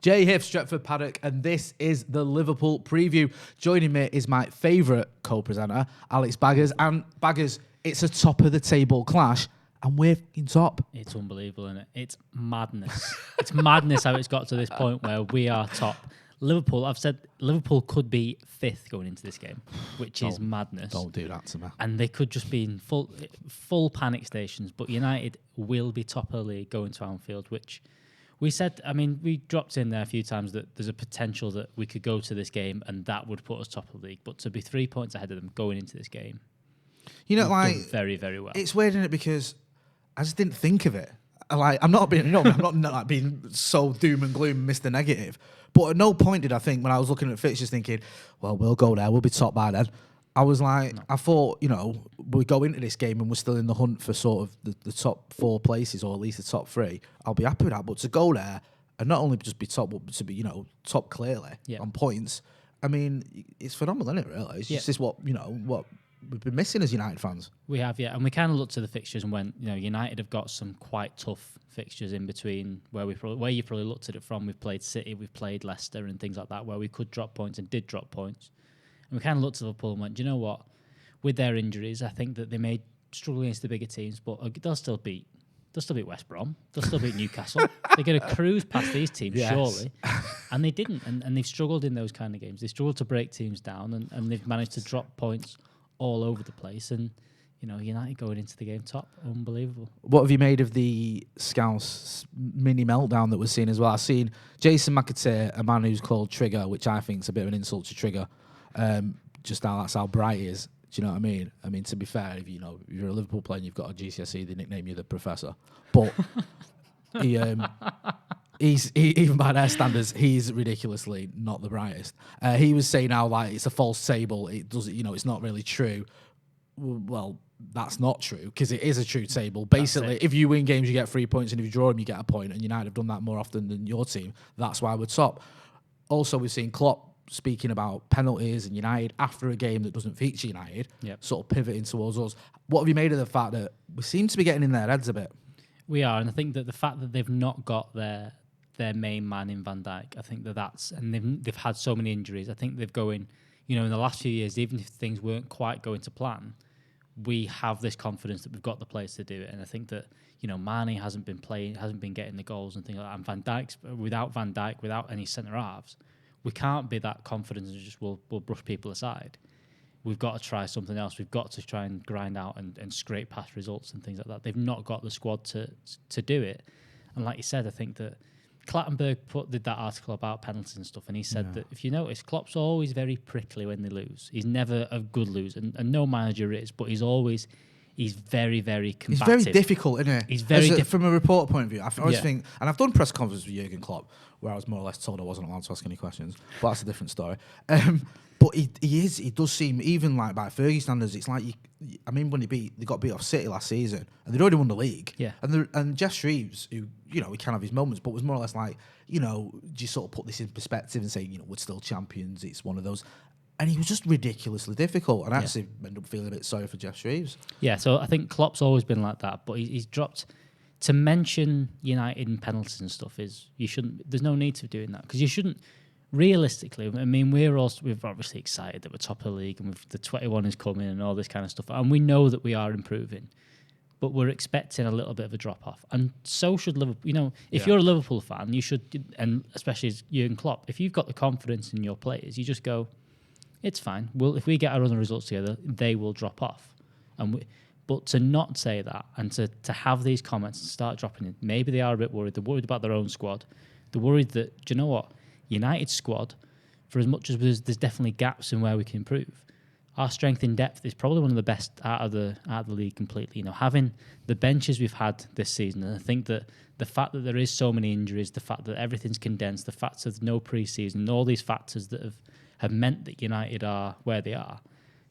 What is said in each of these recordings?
Jay Hiff, Stretford, Paddock, and this is the Liverpool preview. Joining me is my favourite co-presenter, Alex Baggers. And Baggers, it's a top-of-the-table clash, and we're in top. It's unbelievable, isn't it? It's madness. It's madness how it's got to this point where we are top. Liverpool, I've said Liverpool could be fifth going into this game, which is madness. Don't do that to me. And they could just be in full panic stations. But United will be top of the league going to Anfield, which we said, I mean, we dropped in there a few times that there's a potential that we could go to this game and that would put us top of the league. But to be 3 points ahead of them going into this game, you know, like very, very well. It's weird, isn't it? Because I just didn't think of it. Like, I'm not being like being so doom and gloom, Mr. Negative. But at no point did I think, when I was looking at fixtures, thinking, well, we'll go there, we'll be top by then. I was like, I thought, you know, we go into this game and we're still in the hunt for sort of the top 4 places, or at least the top 3. I'll be happy with that. But to go there and not only just be top, but to be, you know, top clearly on points, I mean, it's phenomenal, isn't it, really? It's just what we've been missing as United fans. We have, yeah. And we kind of looked to the fixtures and went, you know, United have got some quite tough fixtures in between where you probably looked at it from. We've played City, we've played Leicester and things like that, where we could drop points and did drop points. And we kind of looked at Liverpool and went, do you know what? With their injuries, I think that they may struggle against the bigger teams, but they'll still beat West Brom. They'll still beat Newcastle. They're going to cruise past these teams, surely. And they didn't. And they've struggled in those kind of games. They struggled to break teams down, and they've managed to drop points all over the place. And, you know, United going into the game top, unbelievable. What have you made of the Scouse mini meltdown that we're seeing as well? I've seen Jason McAteer, a man who's called Trigger, which I think is a bit of an insult to Trigger. Just now, that's how bright he is. Do you know what I mean? I mean, to be fair, if you're a Liverpool player and you've got a GCSE, they nickname you the Professor. But he's even by their standards, he's ridiculously not the brightest. He was saying how like it's a false table. It doesn't, you know, it's not really true. Well, that's not true, because it is a true table. Basically, if you win games, you get 3 points, and if you draw them, you get a point. And United have done that more often than your team. That's why we're top. Also, we've seen Klopp speaking about penalties and United after a game that doesn't feature United, sort of pivoting towards us. What have you made of the fact that we seem to be getting in their heads a bit? We are, and I think that the fact that they've not got their main man in Van Dijk, I think that's, and they've had so many injuries. I think they've going, you know, in the last few years, even if things weren't quite going to plan, we have this confidence that we've got the players to do it. And I think that, you know, Mane hasn't been playing, hasn't been getting the goals and things like that. And without Van Dijk, without any centre halves, we can't be that confident and just we'll brush people aside. We've got to try something else. We've got to try and grind out and scrape past results and things like that. They've not got the squad to do it. And like you said, I think that Clattenburg did that article about penalties and stuff, and he said that if you notice, Klopp's always very prickly when they lose. He's never a good loser, and no manager is, but he's very, very combative. He's very difficult, isn't he? He's very difficult. From a reporter point of view, I always think, and I've done press conferences with Jurgen Klopp, where I was more or less told I wasn't allowed to ask any questions, but that's a different story. But he does seem, even like by Fergie standards, it's like, I mean, when they got beat off City last season, and they'd already won the league. Yeah. And Jeff Shreves, who, you know, he can have his moments, but was more or less like, you know, just sort of put this in perspective and say, you know, we're still champions. It's one of those. And he was just ridiculously difficult. And I actually ended up feeling a bit sorry for Jeff Shreves. Yeah, so I think Klopp's always been like that, but he's dropped. To mention United in penalties and stuff there's no need to doing that, because you shouldn't. Realistically, I mean, we're obviously excited that we're top of the league and the 21 is coming and all this kind of stuff, and we know that we are improving, but we're expecting a little bit of a drop off, and so should Liverpool. You know, if you're a Liverpool fan, you should, and especially as Jurgen Klopp, if you've got the confidence in your players, you just go, it's fine. Well, if we get our other results together, they will drop off, but to not say that and to have these comments and start dropping in, maybe they are a bit worried. They're worried about their own squad. They're worried that, do you know what? United squad, for as much as there's definitely gaps in where we can improve, our strength in depth is probably one of the best out of the league completely. You know, having the benches we've had this season, and I think that the fact that there is so many injuries, the fact that everything's condensed, the fact that there's no pre-season, all these factors that have meant that United are where they are,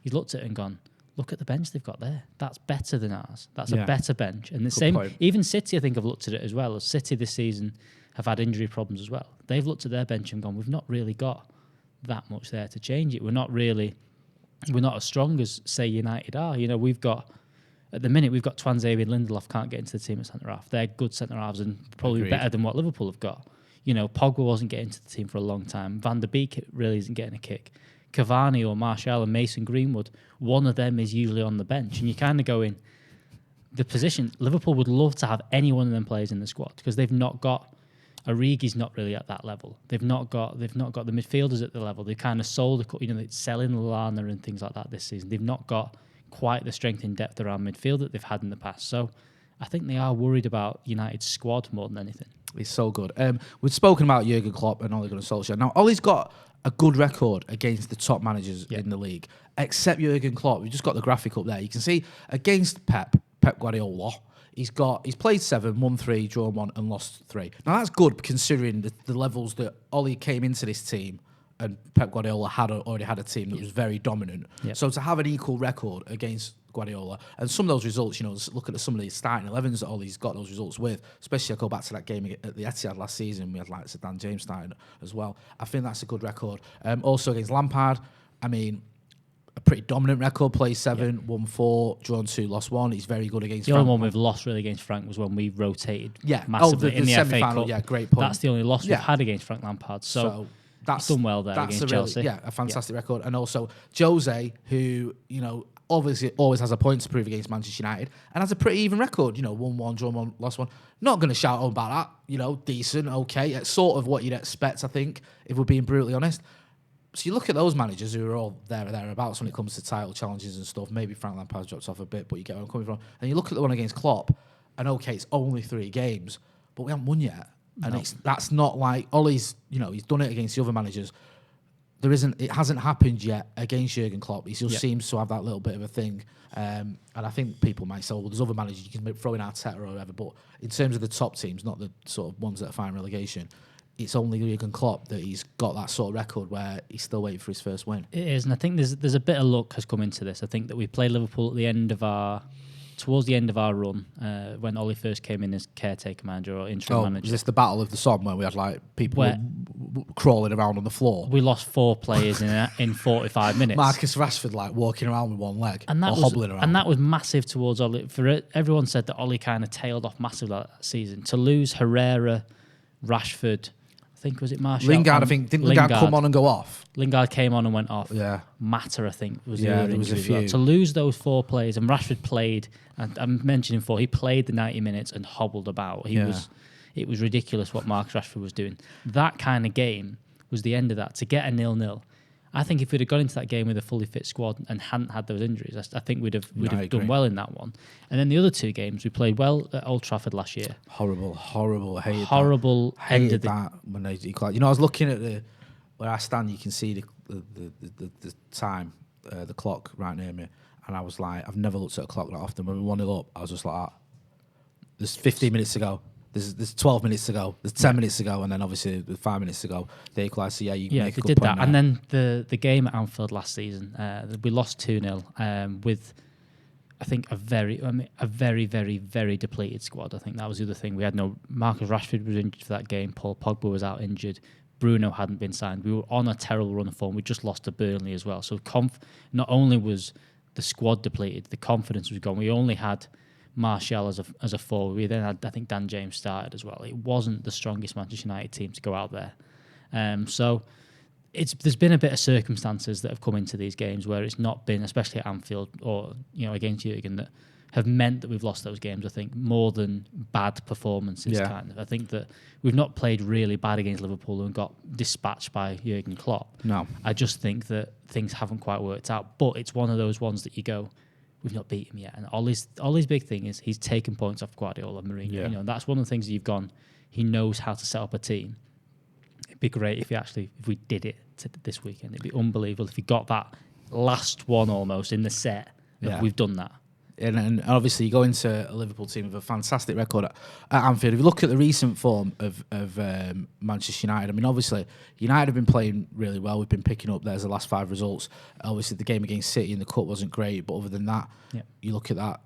he's looked at it and gone, look at the bench they've got there. That's better than ours. That's a better bench. And the same, even City, I think, have looked at it as well. As City this season have had injury problems as well. They've looked at their bench and gone, we've not really got that much there to change it. We're not as strong as, say, United are. You know, at the minute, we've got Twanzebe and Lindelof can't get into the team at centre-half. They're good centre-halves and probably better than what Liverpool have got. Pogba wasn't getting to the team for a long time. Van der Beek really isn't getting a kick. Cavani or Martial and Mason Greenwood, one of them is usually on the bench. And you kind of go in the position. Liverpool would love to have any one of them players in the squad because they've not got Origi's not really at that level. They've not got the midfielders at the level. They've kind of sold, they're selling Lallana and things like that this season. They've not got quite the strength in depth around midfield that they've had in the past. So I think they are worried about United's squad more than anything. It's so good. We've spoken about Jurgen Klopp and Ole Gunnar Solskjaer. Now, Ole's got a good record against the top managers in the league, except Jurgen Klopp. We've just got the graphic up there. You can see against Pep Guardiola, he's played 7, won 3, drawn 1, and lost 3. Now that's good considering the levels that Ole came into this team, and Pep Guardiola already had a team that was very dominant. Yep. So to have an equal record against Guardiola, and some of those results, look at some of the starting 11s that Ole's got those results with, especially I go back to that game at the Etihad last season, we had like Dan James starting as well. I think that's a good record. Also against Lampard, I mean, a pretty dominant record, played 7, won 4, drawn 2, lost 1. He's very good against The Frank. only one we've lost really against Frank was when we rotated massively in the FA semi-final. Cup. Yeah, great point. That's the only loss we've had against Frank Lampard. So that's done well there against Chelsea. A fantastic record. And also Jose, who, obviously always has a point to prove against Manchester United and has a pretty even record, 1-1, drawn 1, lost 1. Not going to shout on about that, decent, okay. It's sort of what you'd expect, I think, if we're being brutally honest. So you look at those managers who are all there or thereabouts when it comes to title challenges and stuff. Maybe Frank Lampard's dropped off a bit, but you get where I'm coming from. And you look at the one against Klopp, and okay, it's only 3 games, but we haven't won yet. And that's not like Ole's, he's done it against the other managers. It hasn't happened yet against Jurgen Klopp. He just seems to have that little bit of a thing. And I think people might say, well, there's other managers, you can throw in Arteta or whatever, but in terms of the top teams, not the sort of ones that are fighting relegation, it's only Jurgen Klopp that he's got that sort of record where he's still waiting for his first win. It is, and I think there's a bit of luck has come into this. I think that we played Liverpool towards the end of our run, when Ole first came in as caretaker manager or interim manager. Was this the Battle of the Somme where we had like people crawling around on the floor? We lost 4 players in 45 minutes. Marcus Rashford like walking around with one leg hobbling around. And that was massive towards Ole. Everyone said that Ole kind of tailed off massively that season. To lose Herrera, Rashford, I think, was it Martial? Lingard, I think. Didn't Lingard come on and go off? Lingard came on and went off. Yeah. Mata, I think, was the other. There was a few. To lose those 4 players, and Rashford played, and I'm mentioning 4, he played the 90 minutes and hobbled about. It was ridiculous what Marcus Rashford was doing. That kind of game was the end of that. To get a 0-0, I think if we'd have gone into that game with a fully fit squad and hadn't had those injuries, I think we'd have done well in that one. And then the other 2 games, we played well at Old Trafford last year. Horrible. Hated that when they declared. I was looking at where I stand. You can see the time, the clock right near me, and I was like, I've never looked at a clock that often. When we 1-0 up, I was just like, there's 15 minutes to go. There's 12 minutes to go. There's 10 minutes to go, and then obviously with 5 minutes to go, they equalised. So make a good did point that. there. And then the game at Anfield last season, we lost 2-0 with, I think, a very, very, very depleted squad. I think that was the other thing. We had Marcus Rashford was injured for that game. Paul Pogba was out injured. Bruno hadn't been signed. We were on a terrible run of form. We just lost to Burnley as well. So not only was the squad depleted, the confidence was gone. We only had Martial as a forward. We then had, I think, Dan James started as well. It wasn't the strongest Manchester United team to go out there. So there's been a bit of circumstances that have come into these games where it's not been, especially at Anfield or against Jurgen, that have meant that we've lost those games. I think more than bad performances. Kind of. I think that we've not played really bad against Liverpool and got dispatched by Jurgen Klopp. No, I just think that things haven't quite worked out. But it's one of those ones that you go, we've not beat him yet. And Ole's big thing is he's taken points off Guardiola and Mourinho. Yeah. That's one of the things that you've gone. He knows how to set up a team. It'd be great if we did it this weekend. It'd be unbelievable if he got that last one almost in the set. We've done that. And obviously you go into a Liverpool team with a fantastic record at Anfield. If you look at the recent form of Manchester United, I mean, obviously United have been playing really well. We've been picking up the last 5 results. Obviously the game against City in the Cup wasn't great, but other than that, you look at that,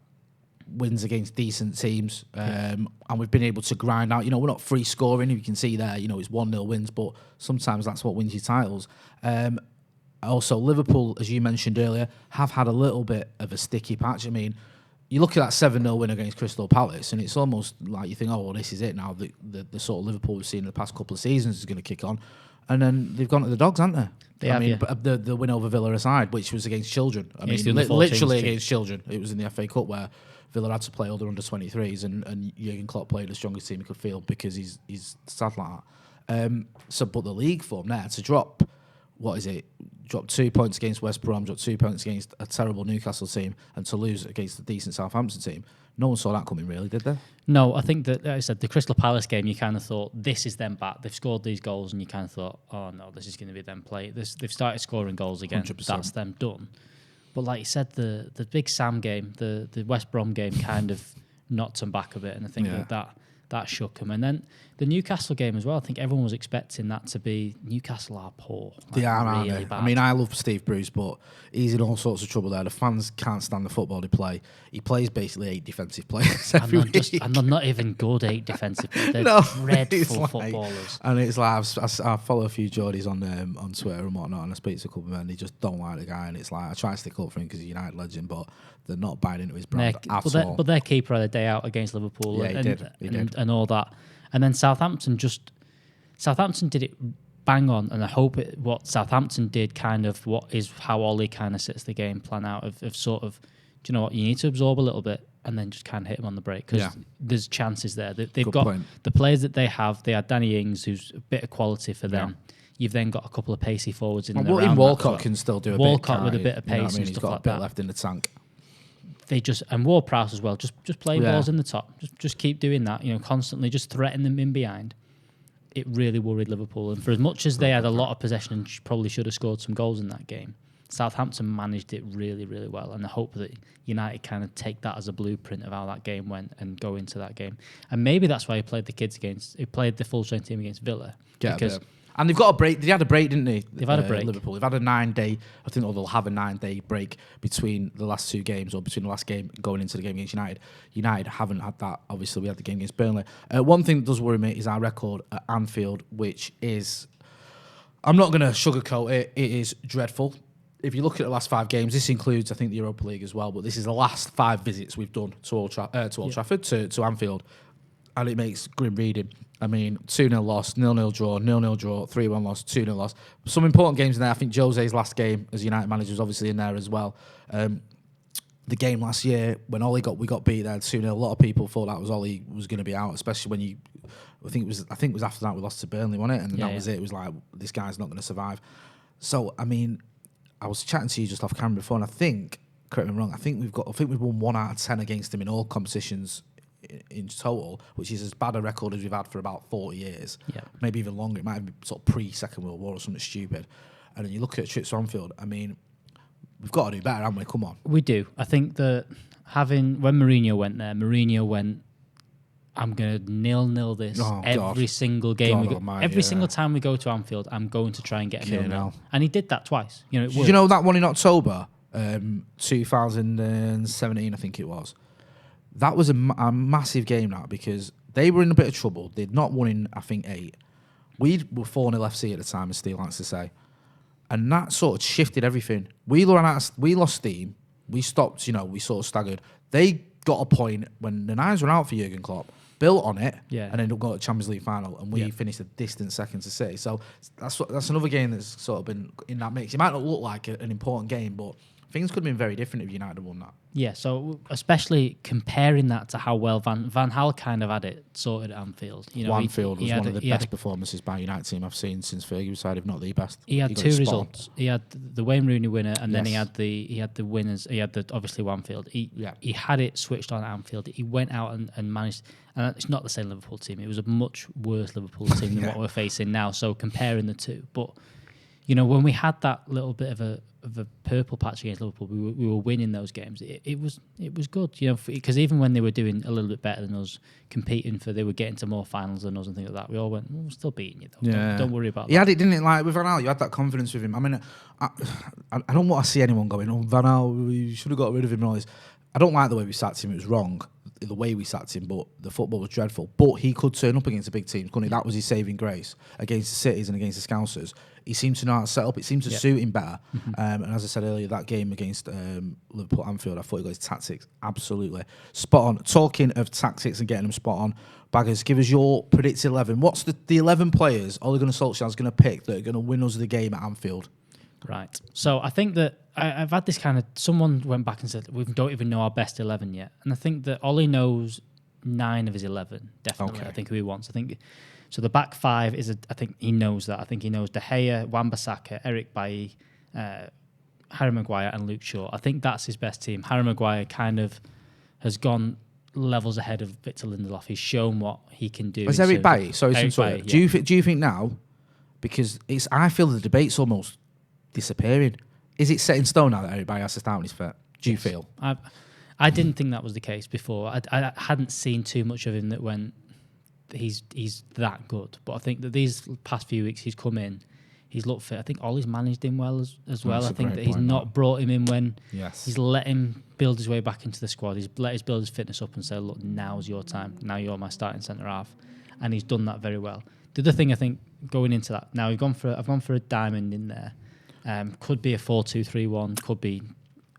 wins against decent teams, and we've been able to grind out. We're not free scoring. You can see there, it's 1-0 wins, but sometimes that's what wins you titles. Also, Liverpool, as you mentioned earlier, have had a little bit of a sticky patch. I mean, you look at that 7-0 win against Crystal Palace, and it's almost like you think, oh, well, this is it now. The sort of Liverpool we've seen in the past couple of seasons is going to kick on. And then they've gone to the dogs, haven't they? The win over Villa aside, which was against children. I mean, literally against children. It was in the FA Cup where Villa had to play all their under-23s, and Jurgen Klopp played the strongest team he could field because he's sad like that. But the league form there, to drop, drop 2 points against West Brom, drop 2 points against a terrible Newcastle team, and to lose against a decent Southampton team. No one saw that coming, really, did they? No, I think that, like I said, the Crystal Palace game, you kind of thought, this is them back. They've scored these goals, and you kind of thought, oh, no, this is going to be them play. They've started scoring goals again. 100%. That's them done. But like you said, the Big Sam game, the West Brom game kind of knocked them back a bit, and I think that shook them. And then the Newcastle game as well, I think everyone was expecting that to be, Newcastle are poor. They are, really bad. I mean, I love Steve Bruce, but he's in all sorts of trouble there. The fans can't stand the football they play. He plays basically 8 defensive players every week. And they're not even good 8 defensive players. They're dreadful footballers. And it's like, I follow a few Geordies on Twitter and whatnot, and I speak to a couple of men, they just don't like the guy, and it's like, I try to stick up for him because he's a United legend, but they're not buying into his brand at all. But their keeper had a day out against Liverpool he did. And all that. And then Southampton did it bang on, and I hope what Southampton did kind of what is how Ollie kind of sets the game plan out of sort of, do you know what, you need to absorb a little bit and then just kind of hit him on the break because there's chances there. They've got the players that they have. They had Danny Ings, who's a bit of quality for them. You've then got a couple of pacey forwards in there. Walcott can still do a bit. Walcott with a bit of pace and stuff stuff like that. He's got a bit that. left in the tank. They just, and Ward-Prowse as well, just play balls in the top. Just keep doing that, constantly just threaten them in behind. It really worried Liverpool. And for as much as they had a lot of possession and probably should have scored some goals in that game, Southampton managed it really, really well. And I hope that United kind of take that as a blueprint of how that game went and go into that game. And maybe that's why he played he played the full-strength team against Villa. And they've got a break. They had a break, didn't they? They've had a break. Liverpool. They've had a 9-day. I think they'll have a 9-day break between the last 2 games, or between the last game going into the game against United. United haven't had that. Obviously, we had the game against Burnley. One thing that does worry me is our record at Anfield, which is, I'm not going to sugarcoat it. It is dreadful. If you look at the last 5 games, this includes, I think, the Europa League as well. But this is the last 5 visits we've done to Old Trafford, to Anfield, and it makes grim reading. I mean, 2-0 loss, 0-0 draw, 0-0 draw, 3-1 loss, 2-0 loss. Some important games in there. I think Jose's last game as United manager was obviously in there as well. The game last year when we got beat there 2-0. A lot of people thought that was Ollie was going to be out, especially when I think it was after that we lost to Burnley, wasn't it? And that was it. It was like, this guy's not going to survive. So I mean, I was chatting to you just off camera before, and I think, correct me if I'm wrong, I think we've won 1 out of 10 against him in all competitions in total, which is as bad a record as we've had for about 40 years, maybe even longer. It might have been sort of pre-Second World War or something stupid. And then you look at trips to Anfield, I mean, we've got to do better, haven't we? Come on. We do. I think that when Mourinho went there, I'm going to 0-0 this every single game. Every single time we go to Anfield, I'm going to try and get a 0-0. And he did that twice. Did you know that one in October, 2017, I think it was? That was a massive game, because they were in a bit of trouble. They'd not won in, I think, 8. We were 4-0 FC at the time, as Steve likes to say. And that sort of shifted everything. We lost steam. We stopped, we sort of staggered. They got a point when the knives were out for Jurgen Klopp, built on it, and ended up going to the Champions League final, and we finished a distant second to City. So that's another game that's sort of been in that mix. It might not look like an important game, but things could have been very different if United had won that. Yeah, so especially comparing that to how well Van Gaal kind of had it sorted at Anfield. Anfield was one of the best performances by a United team I've seen since Fergie side, if not the best. He had 2 results. He had the Wayne Rooney winner, and then he had the winners. He had obviously Anfield. He had it switched on at Anfield. He went out and managed. And it's not the same Liverpool team. It was a much worse Liverpool team than what we're facing now. So comparing the two, but when we had that little bit of a purple patch against Liverpool, we were winning those games. It was good, because even when they were doing a little bit better than us, competing they were getting to more finals than us and things like that. We all went, we're still beating you though. Yeah. Don't worry about that. He had it, didn't it? Like with Van Gaal, you had that confidence with him. I mean, I don't want to see anyone going, Van Gaal, you should have got rid of him and all this. I don't like the way we sacked him. It was wrong. the way we sacked him, but the football was dreadful. But he could turn up against a big team, couldn't he? That was his saving grace against the Cities and against the Scousers. He seemed to know how to set up. It seemed to suit him better. And as I said earlier, that game against Liverpool Anfield, I thought he got his tactics absolutely spot on. Talking of tactics and getting them spot on, Baggers, give us your predicted 11. What's the 11 players Ole Gunnar Solskjaer's going to pick that are going to win us the game at Anfield? Right. So I think that I've had this kind of... Someone went back and said, we don't even know our best 11 yet. And I think that Ollie knows 9 of his 11, definitely. Okay. I think who he wants. I think... So the back 5 is... I think he knows that. I think he knows De Gea, Wan-Bissaka, Eric Bailly, Harry Maguire and Luke Shaw. I think that's his best team. Harry Maguire kind of has gone levels ahead of Victor Lindelof. He's shown what he can do. Is Eric Bailly? Sorry, Bailly, do you think now... Because I feel the debate's almost disappearing. Is it set in stone now that Eric Bailly has to start when he's fit? Do you feel? I didn't think that was the case before. I hadn't seen too much of him that went... He's that good. But I think that these past few weeks he's come in, he's looked fit. I think Ollie's managed him well as well. I think that he's not brought him in when he's let him build his way back into the squad. He's let his build his fitness up and say, look, now's your time. Now you're my starting centre half. And he's done that very well. The other thing I think going into that, now I've gone for a diamond in there. Could be a 4-2-3-1, could be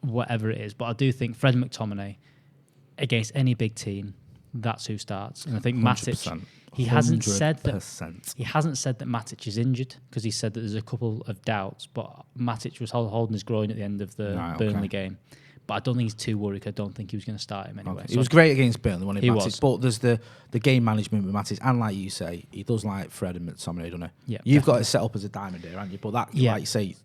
whatever it is. But I do think Fred McTominay against any big team, that's who starts. And I think Matic, he hasn't said that Matic is injured because he said that there's a couple of doubts. But Matic was holding his groin at the end of the Burnley game. But I don't think he's too worried. I don't think he was going to start him anyway. Okay. He was great against Burnley when he Matic. But there's the game management with Matic, and like you say, he does like Fred and McTominay, doesn't he? Yeah, You've got it set up as a diamond here, haven't you? But that, like you say,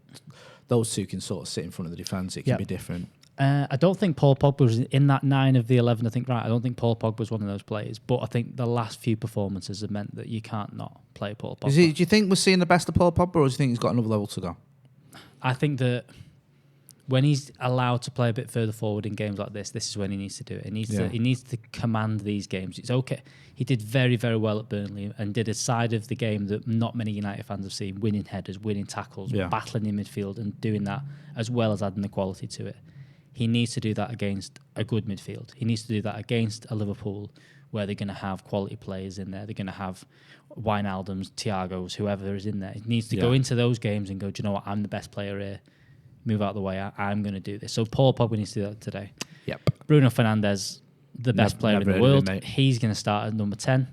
those two can sort of sit in front of the defence. It can be different. I don't think Paul Pogba was in that 9 of the 11. I don't think Paul Pogba was one of those players. But I think the last few performances have meant that you can't not play Paul Pogba. Do you think we're seeing the best of Paul Pogba, or do you think he's got another level to go? I think that when he's allowed to play a bit further forward in games like this is when he needs to do it. He needs to command these games. It's okay. He did very, very well at Burnley and did a side of the game that not many United fans have seen, winning headers, winning tackles, battling in midfield and doing that as well as adding the quality to it. He needs to do that against a good midfield. He needs to do that against a Liverpool where they're going to have quality players in there. They're going to have Wijnaldum's, Thiago's, whoever is in there. He needs to go into those games and go, do you know what, I'm the best player here. Move out of the way. I'm going to do this. So Paul Pogba needs to do that today. Yep. Bruno Fernandes, the best player in the world. He's going to start at number 10.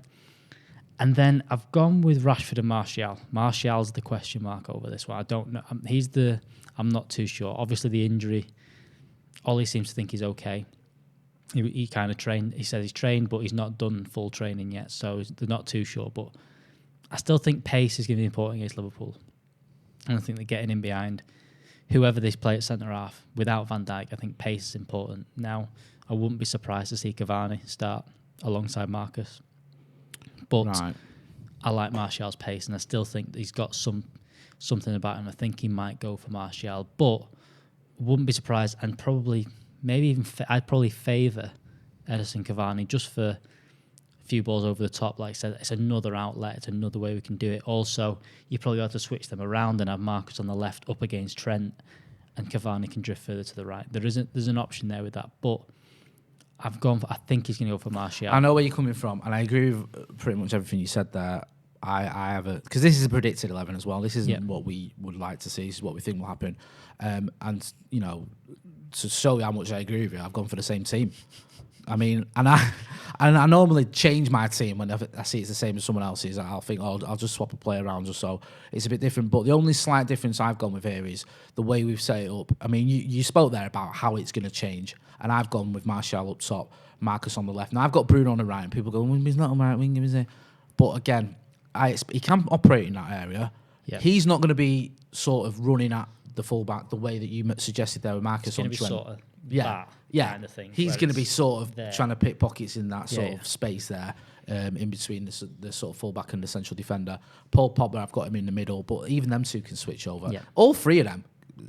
And then I've gone with Rashford and Martial. Martial's the question mark over this one. I don't know. I'm not too sure. Obviously the injury, Ollie seems to think he's okay. He kind of trained. He says he's trained, but he's not done full training yet. So they're not too sure. But I still think pace is going to be important against Liverpool. And I think they're getting in behind whoever they play at centre-half, without Van Dijk, I think pace is important. Now, I wouldn't be surprised to see Cavani start alongside Marcus. But I like Martial's pace, and I still think that he's got something about him. I think he might go for Martial, but wouldn't be surprised, and probably, maybe even, I'd probably favour Edison Cavani just for a few balls over the top. Like I said, it's another outlet, it's another way we can do it. Also, you probably have to switch them around and have Marcus on the left up against Trent, and Cavani can drift further to the right. There's an option there with that, but I think he's going to go for Martial. I know where you're coming from, and I agree with pretty much everything you said there. I have because this is a predicted 11 as well. This isn't what we would like to see. This is what we think will happen. And you know, to show you how much I agree with you, I've gone for the same team. I mean, and I normally change my team whenever I see it's the same as someone else's. I'll think, I'll just swap a player around or so. It's a bit different. But the only slight difference I've gone with here is the way we've set it up. I mean, you spoke there about how it's going to change, and I've gone with Martial up top, Marcus on the left. Now I've got Bruno on the right, and people go, well, he's not on the right wing, is he? But again, he can operate in that area. Yep. He's not going to be sort of running at the fullback the way that you suggested there with Marcus on Trent. Sort of kind of thing. He's going to be sort of trying to pick pockets in that sort of space there, in between the sort of fullback and the central defender. Paul Pogba, I've got him in the middle, but even them two can switch over. Yeah. All three of them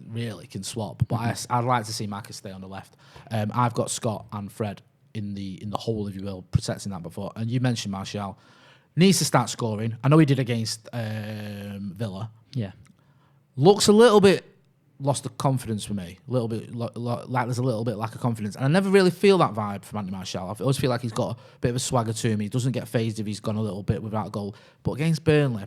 really can swap, but I'd like to see Marcus stay on the left. I've got Scott and Fred in the hole, if you will, protecting that before. And you mentioned Martial needs to start scoring. I know he did against Villa. Yeah, looks a little bit lost the confidence for me. A little bit, like there's a little bit lack of confidence. And I never really feel that vibe from Anthony Martial. I always feel like he's got a bit of a swagger to him. He doesn't get phased if he's gone a little bit without a goal. But against Burnley,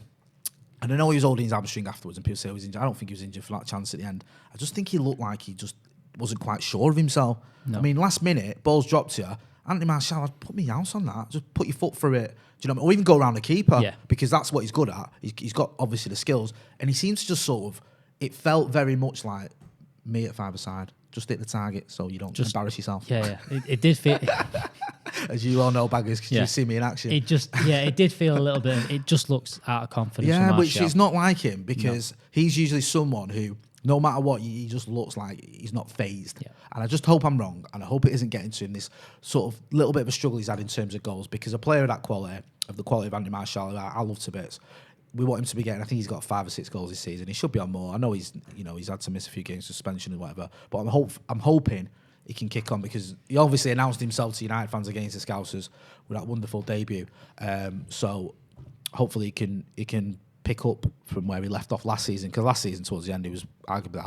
and I know he was holding his hamstring afterwards and people say he was injured. I don't think he was injured for that chance at the end. I just think he looked like he just wasn't quite sure of himself. No. I mean, last minute, ball's dropped to you. Anthony Martial, I'd put my house on that. Just put your foot through it. Do you know what I mean? Or even go around the keeper because that's what he's good at. He's got, obviously, the skills. And he seems to just sort of, it felt very much like me at five-a-side. Just hit the target so you don't embarrass yourself. Yeah. It did feel... As you all know, baggers, because you see me in action. It did feel a little bit... It just looks out of confidence. Yeah, which is not like him because he's usually someone who, no matter what, he just looks like he's not phased. Yeah. And I just hope I'm wrong, and I hope it isn't getting to him this sort of little bit of a struggle he's had in terms of goals, because a player of that quality, of the quality of Anthony Martial, I love to bits. We want him to be getting, I think he's got 5 or 6 goals this season. He should be on more. I know he's had to miss a few games, suspension and whatever, but I'm hoping he can kick on, because he obviously announced himself to United fans against the Scousers with that wonderful debut. So hopefully he can pick up from where he left off last season, because last season towards the end he was arguably,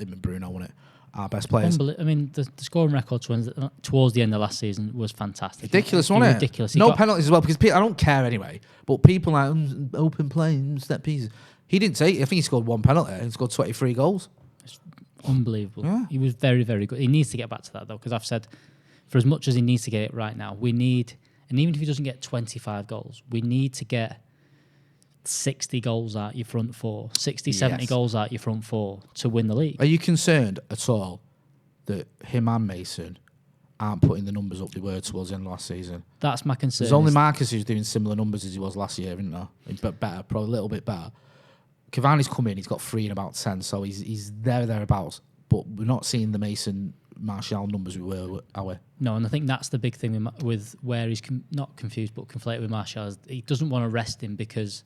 him and Bruno, wasn't it, our best players. I mean, the scoring record towards the end of last season was fantastic. Ridiculous, wasn't it? Ridiculous. No penalties as well, because I don't care anyway, but people like open play, set pieces. He didn't take it. I think he scored 1 penalty and he scored 23 goals. It's unbelievable. Yeah. He was very, very good. He needs to get back to that, though, because I've said, for as much as he needs to get it right now, we need, and even if he doesn't get 25 goals, we need to get 60 goals out your front four, 60, 70 goals out your front four to win the league. Are you concerned at all that him and Mason aren't putting the numbers up they were towards the end of last season? That's my concern. There's only Marcus who's doing similar numbers as he was last year, isn't there? But better, probably a little bit better. Cavani's come in, he's got 3 in about 10, so he's thereabouts. But we're not seeing the Mason Martial numbers we were, are we? No, and I think that's the big thing with where he's not confused but conflated with Martial. He doesn't want to rest him, because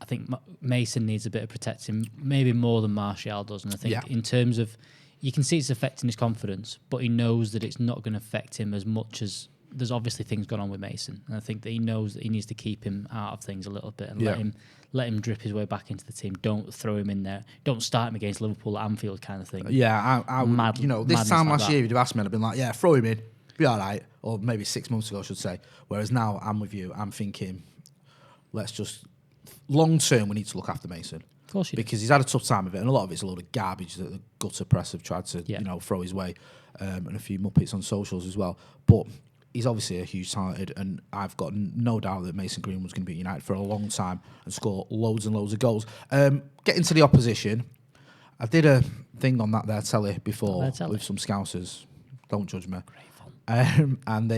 I think Mason needs a bit of protecting, maybe more than Martial does. And I think in terms of, you can see it's affecting his confidence, but he knows that it's not going to affect him as much as, there's obviously things going on with Mason. And I think that he knows that he needs to keep him out of things a little bit and let him drip his way back into the team. Don't throw him in there. Don't start him against Liverpool at Anfield kind of thing. Yeah, I this time last year, you'd have asked me, and I'd been like, yeah, throw him in, be all right. Or maybe 6 months ago, I should say. Whereas now, I'm with you. I'm thinking, let's just, long term, we need to look after Mason. Of course you do. Because he's had a tough time of it, and a lot of it's a load of garbage that the gutter press have tried to, throw his way, and a few muppets on socials as well. But he's obviously a huge talented, and I've got no doubt that Mason Greenwood's going to be at United for a long time and score loads and loads of goals. Getting to the opposition, I did a thing on that there telly before with some Scousers. Don't judge me. And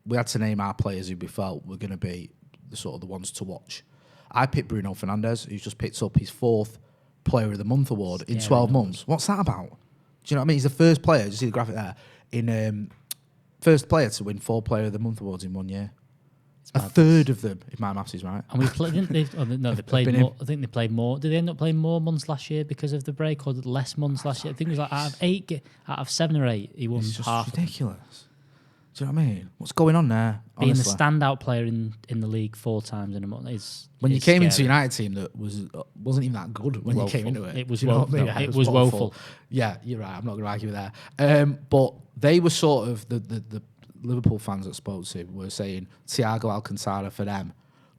we had to name our players who we felt were going to be the ones to watch. I picked Bruno Fernandes, who's just picked up his 4th Player of the Month award in 12 months. What's that about? Do you know what I mean? He's the first player, do you see the graphic there, in first player to win 4 Player of the Month awards in 1 year. A third of them, if my maths is right. And we played, didn't they? They played more. I think they played more. Did they end up playing more months last year because of the break, or less months last year? I think it was like out of 7 or 8, he won half. It's ridiculous. Do you know what I mean? What's going on there? Being the standout player in the league 4 times in a month is when you came into a United team that wasn't even that good when you came into it. It was woeful. It was woeful. Yeah, you're right. I'm not going to argue with that. But they were sort of the Liverpool fans that spoke to were saying Thiago Alcantara for them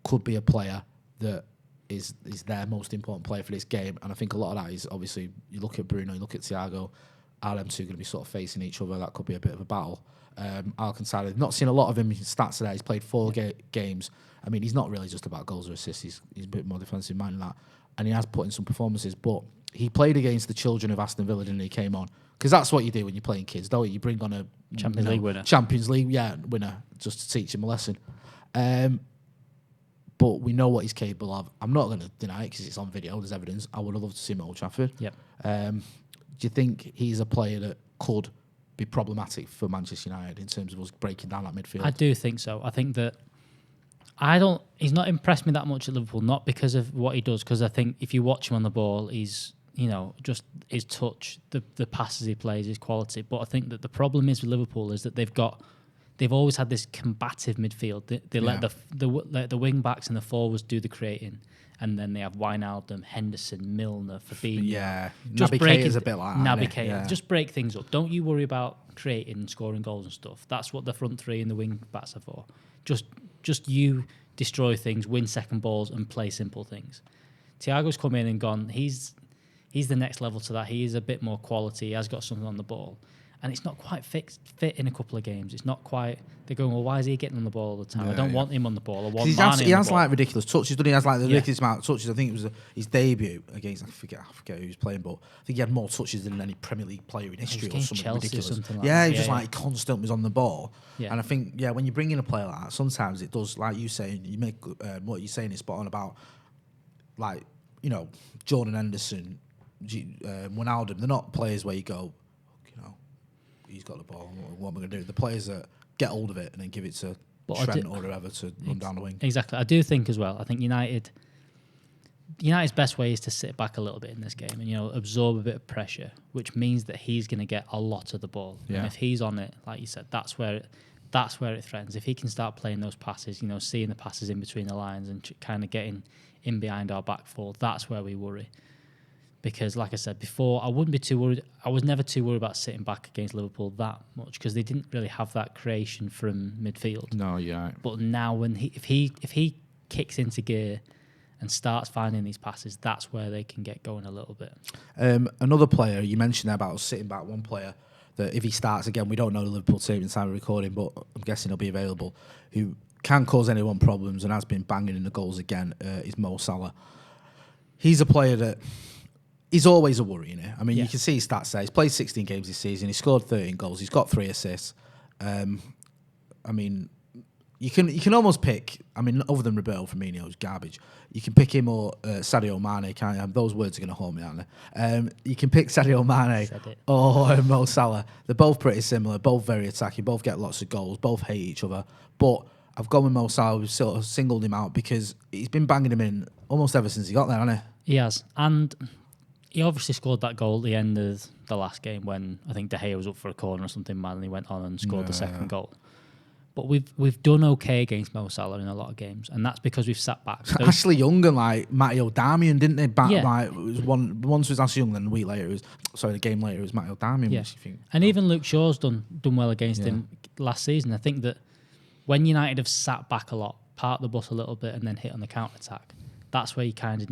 could be a player that is their most important player for this game. And I think a lot of that is, obviously, you look at Bruno, you look at Thiago, are them two going to be sort of facing each other? That could be a bit of a battle. Alcantara, not seen a lot of him in stats today. He's played 4 games. I mean, he's not really just about goals or assists. He's a bit more defensive minded than that. And he has put in some performances. But he played against the children of Aston Villa, didn't he? Came on. Because that's what you do when you're playing kids, don't you? You bring on a Champions League winner. Champions League, winner, just to teach him a lesson. But we know what he's capable of. I'm not going to deny it because it's on video. There's evidence. I would have loved to see him at Old Trafford. Yep. Do you think he's a player that could be problematic for Manchester United in terms of us breaking down that midfield? I do think so. I think that he's not impressed me that much at Liverpool, not because of what he does, because I think if you watch him on the ball, he's, just his touch, the passes he plays, his quality. But I think that the problem is with Liverpool is that they've got they've always had this combative midfield. They let the wing backs and the forwards do the creating, and then they have Wijnaldum, Henderson, Milner, Fabinho. Yeah, just Naby breaking Keita's a bit like Naby that. Keita. Yeah. Just break things up. Don't you worry about creating and scoring goals and stuff. That's what the front three and the wing backs are for. Just you destroy things, win second balls, and play simple things. Thiago's come in and gone. He's the next level to that. He is a bit more quality. He has got something on the ball. And it's not quite fit in a couple of games. It's not quite... They're going, well, why is he getting on the ball all the time? I don't want him on the ball. I want Mane on the ball. He has like ridiculous touches, doesn't he? He has like the ridiculous amount of touches. I think it was his debut against... I forget who he was playing, but I think he had more touches than any Premier League player in history or something Chelsea ridiculous. Or something like yeah, that. he was just like constant was on the ball. Yeah. And I think, when you bring in a player like that, sometimes it does, like you saying, you make what you're saying is spot on about, like, Jordan Henderson, Wijnaldum. They're not players where you go, he's got the ball. What am I going to do? The players that get hold of it and then give it to Trent or whoever to run down the wing. Exactly. I do think as well. I think United's best way is to sit back a little bit in this game and absorb a bit of pressure, which means that he's going to get a lot of the ball. Yeah. And if he's on it, like you said, that's where it threatens. If he can start playing those passes, seeing the passes in between the lines and kind of getting in behind our back four, that's where we worry. Because, like I said before, I wouldn't be too worried. I was never too worried about sitting back against Liverpool that much because they didn't really have that creation from midfield. No, yeah. But now, if he kicks into gear and starts finding these passes, that's where they can get going a little bit. Another player you mentioned there about us sitting back. One player that if he starts again, we don't know the Liverpool team in time of recording, but I'm guessing he'll be available. Who can cause anyone problems and has been banging in the goals again is Mo Salah. He's a player that. He's always a worry, innit? I mean, you can see his stats there. He's played 16 games this season. He scored 13 goals. He's got 3 assists. I mean, you can almost pick. I mean, other than Roberto Firmino, who's garbage, you can pick him or Sadio Mane. Can't you? Those words are going to haunt me, aren't they? You can pick Sadio Mane or Mo Salah. They're both pretty similar. Both very attacking. Both get lots of goals. Both hate each other. But I've gone with Mo Salah. We've sort of singled him out because he's been banging him in almost ever since he got there, hasn't he? He has, and. He obviously scored that goal at the end of the last game when I think De Gea was up for a corner or something mad and he went on and scored the second goal. But we've done okay against Mo Salah in a lot of games, and that's because we've sat back. Ashley Young and like Matteo Darmian, didn't they? Like, it was once was Ashley Young, then a week later the game later it was Matteo Darmian. Yeah. And even Luke Shaw's done well against him last season. I think that when United have sat back a lot, parked the bus a little bit, and then hit on the counter attack, that's where you kind of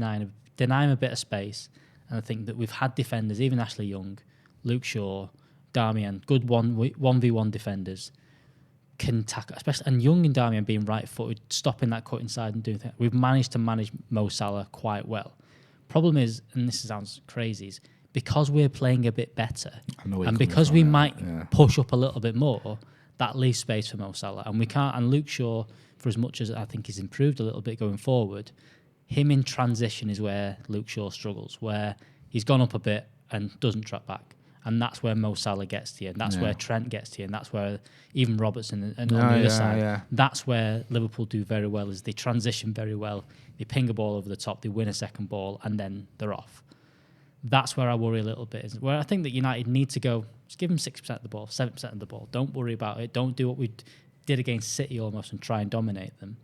deny him a bit of space. And I think that we've had defenders, even Ashley Young, Luke Shaw, Darmian, good 1v1 defenders, can tackle, especially, and Young and Darmian being right-footed, stopping that cut inside and doing things. We've managed to manage Mo Salah quite well. Problem is, and this sounds crazy, is because we're playing a bit better, and because we might push up a little bit more, that leaves space for Mo Salah. And we can't, and Luke Shaw, for as much as I think he's improved a little bit going forward, him in transition is where Luke Shaw struggles, where he's gone up a bit and doesn't track back. And that's where Mo Salah gets to you, and that's where Trent gets to you, and that's where even Robertson and on the other side, that's where Liverpool do very well, is they transition very well. They ping a ball over the top, they win a second ball, and then they're off. That's where I worry a little bit, where I think that United need to go, just give them 6% of the ball, 7% of the ball. Don't worry about it. Don't do what we did against City almost and try and dominate them.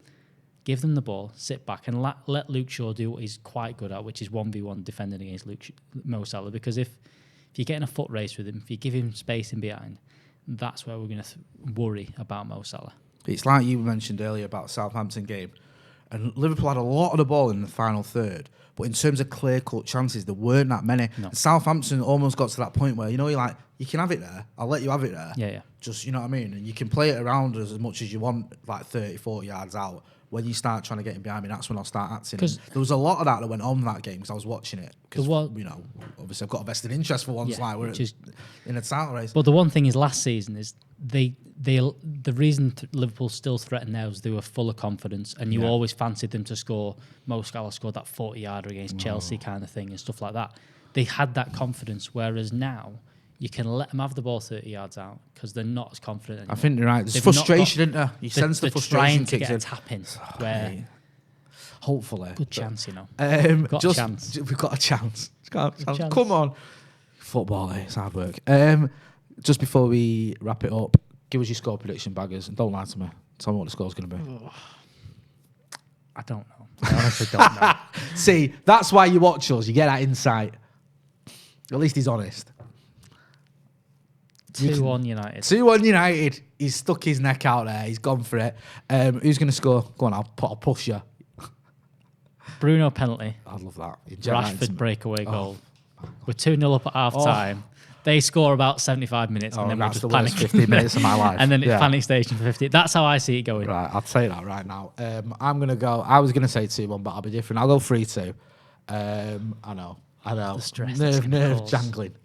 Give them the ball, sit back, and let Luke Shaw do what he's quite good at, which is 1v1 defending against Mo Salah. Because if you get in a foot race with him, if you give him space in behind, that's where we're going to worry about Mo Salah. It's like you mentioned earlier about the Southampton game. And Liverpool had a lot of the ball in the final third. But in terms of clear-cut chances, there weren't that many. No. Southampton almost got to that point where, you're like, you can have it there. I'll let you have it there. Yeah. Just, you know what I mean? And you can play it around as much as you want, like 30, 40 yards out. When you start trying to get in behind me, that's when I'll start acting. There was a lot of that went on in that game because I was watching it. Because, obviously I've got a vested interest for once, we're in a title race. But the one thing is last season is the reason Liverpool still threatened now is they were full of confidence and you always fancied them to score. Mo Salah scored that 40-yarder against Chelsea kind of thing and stuff like that. They had that confidence, whereas now you can let them have the ball 30 yards out because they're not as confident anymore. I think you're right. There's frustration, isn't there? You sense the frustration kicks in. They're trying to get a tap in where... Hopefully. Good chance, you know. We've got a chance. Come on. Football, it's hard work. Just before we wrap it up, Give us your score prediction, baggers, and don't lie to me. Tell me what the score's going to be. I don't know. I honestly don't know. See, that's why you watch us. You get that insight. At least he's honest. 2-1 United. 2-1 United. He's stuck his neck out there. He's gone for it. Who's going to score? Go on, I'll push you. Bruno penalty. I'd love that. Rashford breakaway goal. We're 2-0 up at half time. They score about 75 minutes and then we're just panic. 15 minutes of my life. And then it's panic station for 50. That's how I see it going. Right, I'll say that right now. I'm going to go, I was going to say 2-1, but I'll be different. I'll go 3-2. I know. The stress. Nerve jangling.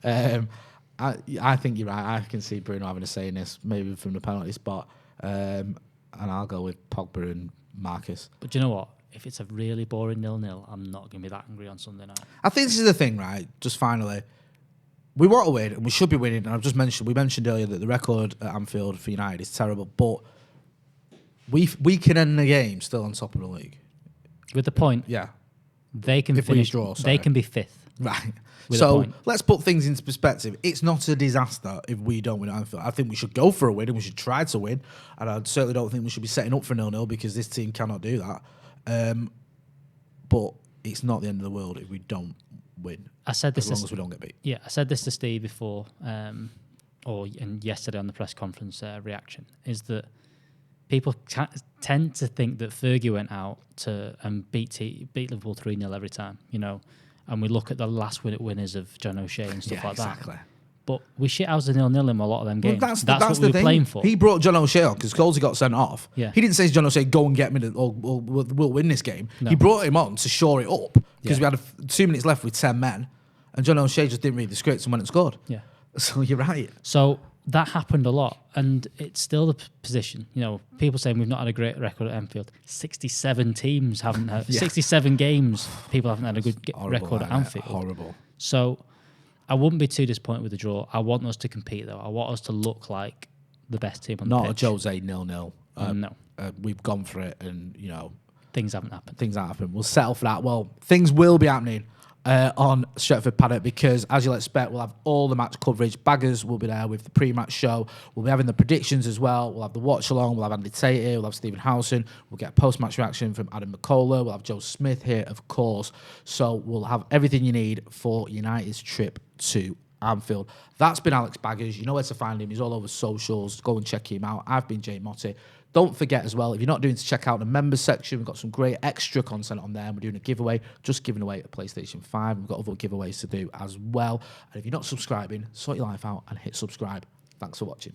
I think you're right. I can see Bruno having a say in this, maybe from the penalty spot. And I'll go with Pogba and Marcus. But do you know what? If it's a really boring 0-0, I'm not going to be that angry on Sunday night. I think this is the thing, right? Just finally. We want to win, and we should be winning. And we mentioned earlier that the record at Anfield for United is terrible, but we can end the game still on top of the league. With the point, yeah, they can finish. They can be fifth, right? So let's put things into perspective. It's not a disaster if we don't win at Anfield. I think we should go for a win, and we should try to win. And I certainly don't think we should be setting up for 0-0 because this team cannot do that. But it's not the end of the world if we don't win. I said this as long as we don't get beat. Yeah, I said this to Steve before, and yesterday on the press conference reaction, is that people tend to think that Fergie went out and beat Liverpool 3-0 every time, and we look at the last winners of John O'Shea and stuff like that. Exactly. But we shit out of 0-0 in a lot of them games. Well, that's what we were playing for. He brought John O'Shea on because Colsey got sent off. Yeah. He didn't say to John O'Shea, go and get me, or we'll win this game. No. He brought him on to shore it up because we had 2 minutes left with 10 men, and John O'Shea just didn't read the scripts and went and scored. Yeah. So you're right. So that happened a lot, and it's still the position. People saying we've not had a great record at Anfield. 67 teams haven't had 67 games. People haven't had a good record at Anfield. Horrible. So I wouldn't be too disappointed with the draw. I want us to compete, though. I want us to look like the best team on the pitch. Not a Jose 0-0. No. We've gone for it, and, things haven't happened. Things haven't happened. We'll settle for that. Well, things will be happening on Stretford Paddock because, as you'll expect, we'll have all the match coverage. Baggers will be there with the pre-match show. We'll be having the predictions as well. We'll have the watch-along. We'll have Andy Tate here. We'll have Stephen Howson. We'll get a post-match reaction from Adam McCullough. We'll have Joe Smith here, of course. So we'll have everything you need for United's trip to Anfield. That's been Alex Baggers. You know where to find him. He's all over socials. Go and check him out. I've been Jay Motti. Don't forget as well, if you're not doing to check out the members section, we've got some great extra content on there. We're doing a giveaway, just giving away a PlayStation 5. We've got other giveaways to do as well. And if you're not subscribing, sort your life out and hit subscribe. Thanks for watching.